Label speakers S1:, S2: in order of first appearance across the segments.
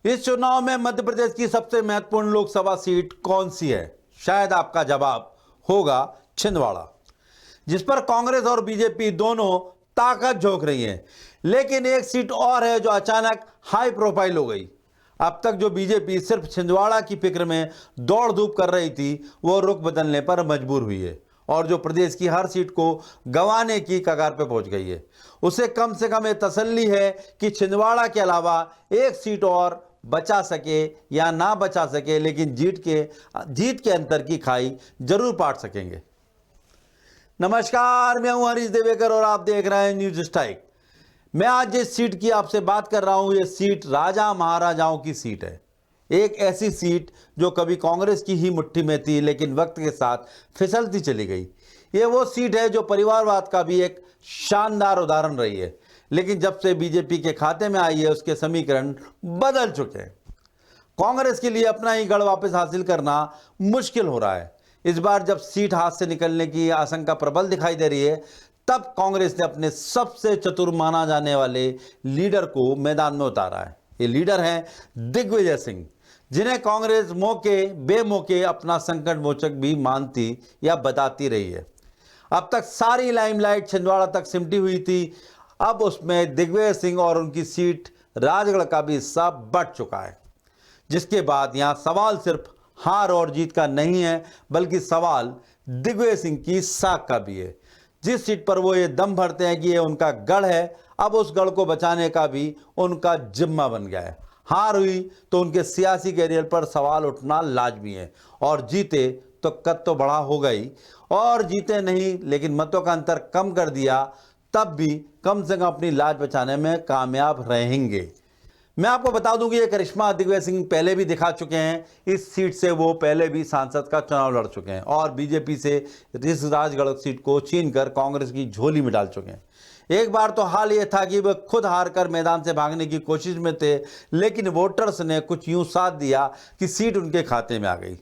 S1: इस चुनाव में मध्य प्रदेश की सबसे महत्वपूर्ण लोकसभा सीट कौन सी है? शायद आपका जवाब होगा छिंदवाड़ा, जिस पर कांग्रेस और बीजेपी दोनों ताकत झोंक रही है। लेकिन एक सीट और है जो अचानक हाई प्रोफाइल हो गई। अब तक जो बीजेपी सिर्फ छिंदवाड़ा की फिक्र में दौड़ धूप कर रही थी, वो रुख बदलने पर मजबूर हुई है और जो प्रदेश की हर सीट को गंवाने की कगार पर पहुंच गई है, उसे कम से कम ये तसल्ली है कि छिंदवाड़ा के अलावा एक सीट और बचा सके या ना बचा सके, लेकिन जीत के अंतर की खाई जरूर पाट सकेंगे। नमस्कार, मैं हूं हरीश देवेकर और आप देख रहे हैं न्यूज स्ट्राइक। मैं आज जिस सीट की आपसे बात कर रहा हूं, यह सीट राजा महाराजाओं की सीट है। एक ऐसी सीट जो कभी कांग्रेस की ही मुट्ठी में थी, लेकिन वक्त के साथ फिसलती चली गई। ये वो सीट है जो परिवारवाद का भी एक शानदार उदाहरण रही है, लेकिन जब से बीजेपी के खाते में आई है, उसके समीकरण बदल चुके हैं। कांग्रेस के लिए अपना ही गढ़ वापस हासिल करना मुश्किल हो रहा है। इस बार जब सीट हाथ से निकलने की आशंका प्रबल दिखाई दे रही है, तब कांग्रेस ने अपने सबसे चतुर माना जाने वाले लीडर को मैदान में उतारा है। ये लीडर हैं दिग्विजय सिंह, जिन्हें कांग्रेस मौके बेमौके अपना संकट मोचक भी मानती या बताती रही है। अब तक सारी लाइमलाइट छिंदवाड़ा तक सिमटी हुई थी, अब उसमें दिग्विजय सिंह और उनकी सीट राजगढ़ का भी हिस्सा बढ़ चुका है। जिसके बाद यहां सवाल सिर्फ हार और जीत का नहीं है, बल्कि सवाल दिग्विजय सिंह की साख का भी है। जिस सीट पर वो ये दम भरते हैं कि ये उनका गढ़ है, अब उस गढ़ को बचाने का भी उनका जिम्मा बन गया है। हार हुई तो उनके सियासी कैरियर पर सवाल उठना लाजमी है, और जीते तो कद तो बड़ा हो गई, और जीते नहीं लेकिन मतों का अंतर कम कर दिया, तब भी कम से कम अपनी लाज बचाने में कामयाब रहेंगे। मैं आपको बता दूं कि ये करिश्मा दिग्विजय सिंह पहले भी दिखा चुके हैं। इस सीट से वो पहले भी सांसद का चुनाव लड़ चुके हैं और बीजेपी से इस राजगढ़ सीट को छीनकर कांग्रेस की झोली में डाल चुके हैं। एक बार तो हाल ये था कि वह खुद हारकर मैदान से भागने की कोशिश में थे, लेकिन वोटर्स ने कुछ यूं साथ दिया कि सीट उनके खाते में आ गई।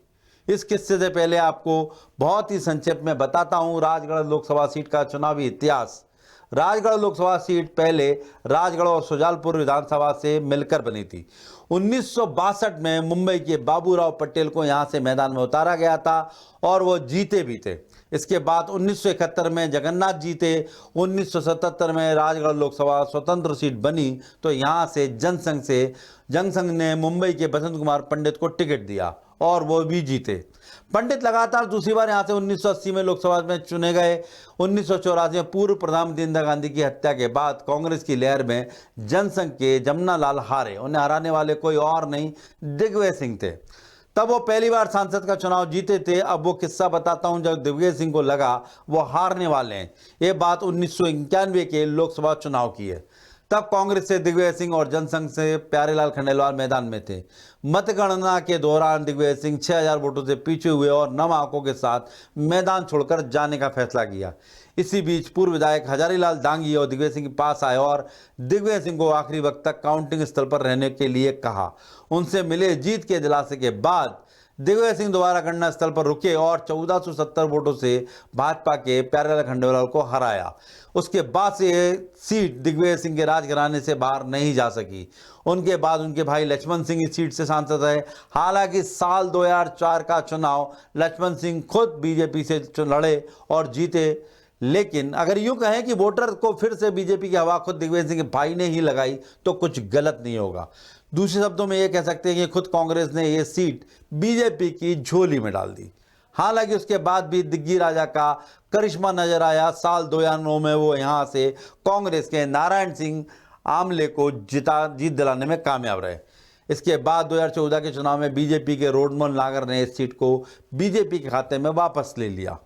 S1: इस किस्से से पहले आपको बहुत ही संक्षेप में बताता हूं राजगढ़ लोकसभा सीट का चुनावी इतिहास। राजगढ़ लोकसभा सीट पहले राजगढ़ और सुजालपुर विधानसभा से मिलकर बनी थी। 1962 में मुंबई के बाबूराव पटेल को यहां से मैदान में उतारा गया था और वो जीते भी थे। इसके बाद 1971 में जगन्नाथ जीते। 1977 में राजगढ़ लोकसभा स्वतंत्र सीट बनी तो यहां से जनसंघ ने मुंबई के बसंत कुमार पंडित को टिकट दिया और वो भी जीते। पंडित लगातार दूसरी बार यहां से 1980 में लोकसभा में चुने गए। 1984 में पूर्व प्रधानमंत्री इंदिरा गांधी की हत्या के बाद कांग्रेस की लहर में जनसंघ के जमुना लाल हारे। उन्हें हराने वाले कोई और नहीं, दिग्विजय सिंह थे। तब वो पहली बार सांसद का चुनाव जीते थे। अब वो किस्सा बताता हूं जब दिग्विजय सिंह को लगा वो हारने वाले हैं। ये बात 1991 के लोकसभा चुनाव की है। तब कांग्रेस से दिग्विजय सिंह और जनसंघ से प्यारेलाल खंडेलवाल मैदान में थे। मतगणना के दौरान दिग्विजय सिंह 6000 वोटों से पीछे हुए और नम आंखों के साथ मैदान छोड़कर जाने का फैसला किया। इसी बीच पूर्व विधायक हजारीलाल दांगी और दिग्विजय सिंह के पास आए और दिग्विजय सिंह को आखिरी वक्त तक काउंटिंग स्थल पर रहने के लिए कहा। उनसे मिले जीत के दिलासे के बाद दिग्विजय सिंह दोबारा गणना स्थल पर रुके और 1470 वोटों से भाजपा के प्यारेलाल खंडेलवाल को हराया। उसके बाद से सीट दिग्विजय सिंह के राजघराने से बाहर नहीं जा सकी। उनके बाद उनके भाई लक्ष्मण सिंह इस सीट से सांसद रहे। हालांकि साल 2004 का चुनाव लक्ष्मण सिंह खुद बीजेपी से लड़े और जीते, लेकिन अगर यूं कहें कि वोटर को फिर से बीजेपी की हवा खुद दिग्विजय सिंह के भाई ने ही लगाई तो कुछ गलत नहीं होगा। दूसरे शब्दों में यह कह सकते हैं कि खुद कांग्रेस ने यह सीट बीजेपी की झोली में डाल दी। हालांकि उसके बाद भी दिग्गी राजा का करिश्मा नजर आया। साल 2009 में वो यहां से कांग्रेस के नारायण सिंह आमले को जीत दिलाने में कामयाब रहे। इसके बाद 2014 के चुनाव में बीजेपी के रोडमल नागर ने इस सीट को बीजेपी के खाते में वापस ले लिया।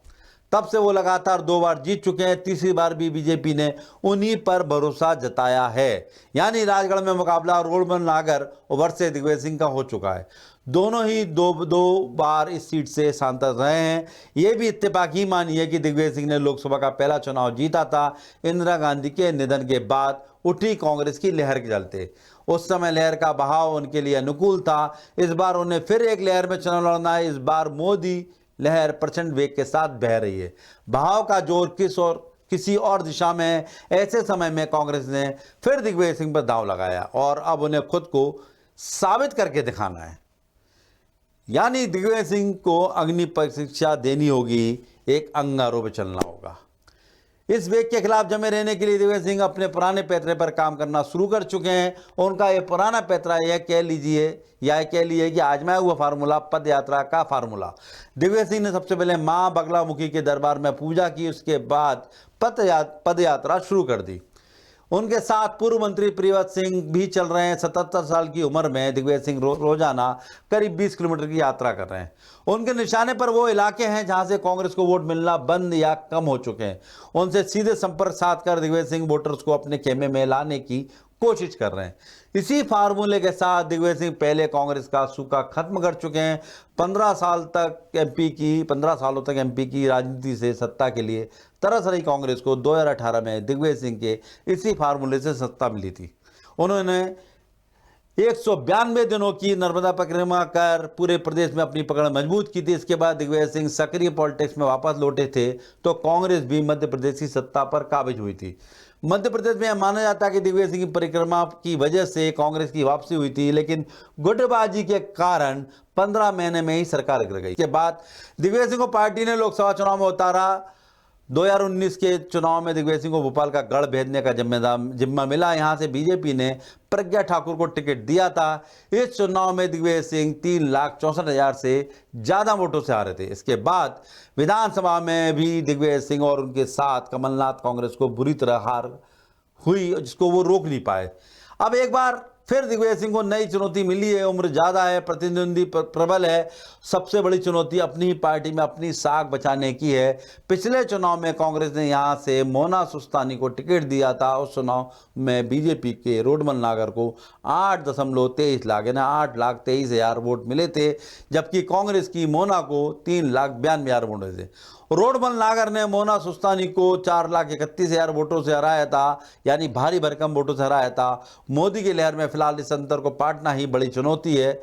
S1: तब से वो लगातार 2 बार जीत चुके हैं। तीसरी बार भी बीजेपी ने उन्हीं पर भरोसा जताया है। यानी राजगढ़ में मुकाबला रोडमल नागर और वर्षे दिग्विजय सिंह का हो चुका है। दोनों ही दो बार इस सीट से सांसद रहे हैं। ये भी इत्तेफाकी मानी है कि दिग्विजय सिंह ने लोकसभा का पहला चुनाव जीता था इंदिरा गांधी के निधन के बाद उठी कांग्रेस की लहर के चलते। उस समय लहर का बहाव उनके लिए अनुकूल था। इस बार उन्हें फिर एक लहर में चुनाव लड़ना है। इस बार मोदी लहर प्रचंड वेग के साथ बह रही है। बहाव का जोर किसी और दिशा में है। ऐसे समय में कांग्रेस ने फिर दिग्विजय सिंह पर दांव लगाया और अब उन्हें खुद को साबित करके दिखाना है। यानी दिग्विजय सिंह को अग्नि परीक्षा देनी होगी, एक अंगारों पे चलना होगा। इस वेग के खिलाफ जमे रहने के लिए दिग्विजय सिंह अपने पुराने पैतरे पर काम करना शुरू कर चुके हैं। उनका ये पुराना पैतरा यह कह लीजिए या कह लीजिए कि आजमाया हुआ फार्मूला, पद यात्रा का फार्मूला। दिग्विजय सिंह ने सबसे पहले मां बगलामुखी के दरबार में पूजा की, उसके बाद पद यात्रा शुरू कर दी। उनके साथ पूर्व मंत्री प्रियव्रत सिंह भी चल रहे हैं। 77 साल की उम्र में दिग्विजय सिंह रोजाना करीब 20 किलोमीटर की यात्रा कर रहे हैं। उनके निशाने पर वो इलाके हैं जहां से कांग्रेस को वोट मिलना बंद या कम हो चुके हैं। उनसे सीधे संपर्क साधकर दिग्विजय सिंह वोटर्स को अपने खेमे में लाने की कोशिश कर रहे हैं। इसी फार्मूले के साथ दिग्विजय सिंह पहले कांग्रेस का सूखा खत्म कर चुके हैं। 15 सालों तक एमपी की राजनीति से सत्ता के लिए तरस रही कांग्रेस को 2018 में दिग्विजय सिंह के इसी फार्मूले से सत्ता मिली थी। उन्होंने 192 दिनों की नर्मदा परिक्रमा कर पूरे प्रदेश में अपनी पकड़ मजबूत की थी। इसके बाद दिग्विजय सिंह सक्रिय पॉलिटिक्स में वापस लौटे थे तो कांग्रेस भी मध्य प्रदेश की सत्ता पर काबिज हुई थी। मध्य प्रदेश में यह माना जाता है कि दिग्विजय सिंह की परिक्रमा की वजह से कांग्रेस की वापसी हुई थी, लेकिन गुटबाजी के कारण 15 महीने में ही सरकार गिर गई। इसके बाद दिग्विजय सिंह को पार्टी ने लोकसभा चुनाव में उतारा। 2019 के चुनाव में दिग्विजय सिंह को भोपाल का गढ़ भेजने का जिम्मा मिला। यहां से बीजेपी ने प्रज्ञा ठाकुर को टिकट दिया था। इस चुनाव में दिग्विजय सिंह 3,64,000 से ज्यादा वोटों से हारे थे। इसके बाद विधानसभा में भी दिग्विजय सिंह और उनके साथ कमलनाथ कांग्रेस को बुरी तरह हार हुई, जिसको वो रोक नहीं पाए। अब एक बार फिर दिग्विजय सिंह को नई चुनौती मिली है। उम्र ज्यादा है, प्रतिद्वंदी प्रबल है। सबसे बड़ी चुनौती अपनी ही पार्टी में अपनी साख बचाने की है। पिछले चुनाव में कांग्रेस ने यहां से मोना सुस्तानी को टिकट दिया था। उस चुनाव में बीजेपी के रोडमल नागर को 8.23 लाख यानी 8,23,000 वोट मिले थे, जबकि कांग्रेस की मोना को 3,92,000 वोट मिले थे। रोडमल नागर ने मोना सुस्तानी को 4,31,000 वोटों से हराया था, यानी भारी भरकम वोटों से हराया था। मोदी की लहर में फिलहाल इस अंतर को पाटना ही बड़ी चुनौती है।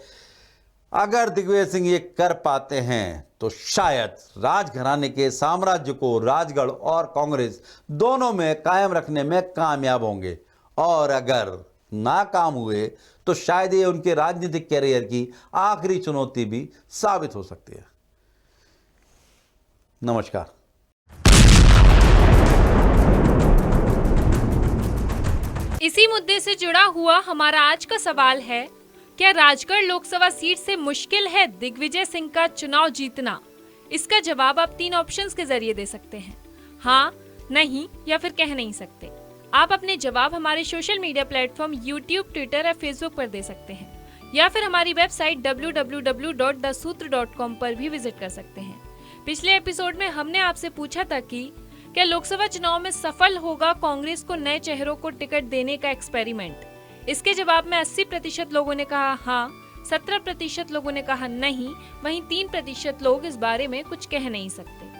S1: अगर दिग्विजय सिंह ये कर पाते हैं तो शायद राजघराने के साम्राज्य को राजगढ़ और कांग्रेस दोनों में कायम रखने में कामयाब होंगे, और अगर नाकाम हुए तो शायद ये उनके राजनीतिक कैरियर की आखिरी चुनौती भी साबित हो सकती है। नमस्कार।
S2: इसी मुद्दे से जुड़ा हुआ हमारा आज का सवाल है, क्या राजगढ़ लोकसभा सीट से मुश्किल है दिग्विजय सिंह का चुनाव जीतना? इसका जवाब आप 3 ऑप्शंस के जरिए दे सकते हैं, हाँ, नहीं या फिर कह नहीं सकते। आप अपने जवाब हमारे social media platform YouTube, Twitter या फेसबुक पर दे सकते हैं, या फिर हमारी वेबसाइट www.daसूत्र.com पर भी विजिट कर सकते हैं। पिछले एपिसोड में हमने आपसे पूछा था कि क्या लोकसभा चुनाव में सफल होगा कांग्रेस को नए चेहरों को टिकट देने का एक्सपेरिमेंट? इसके जवाब में 80% लोगों ने कहा हाँ, 17% लोगों ने कहा नहीं, वहीं 3% लोग इस बारे में कुछ कह नहीं सकते।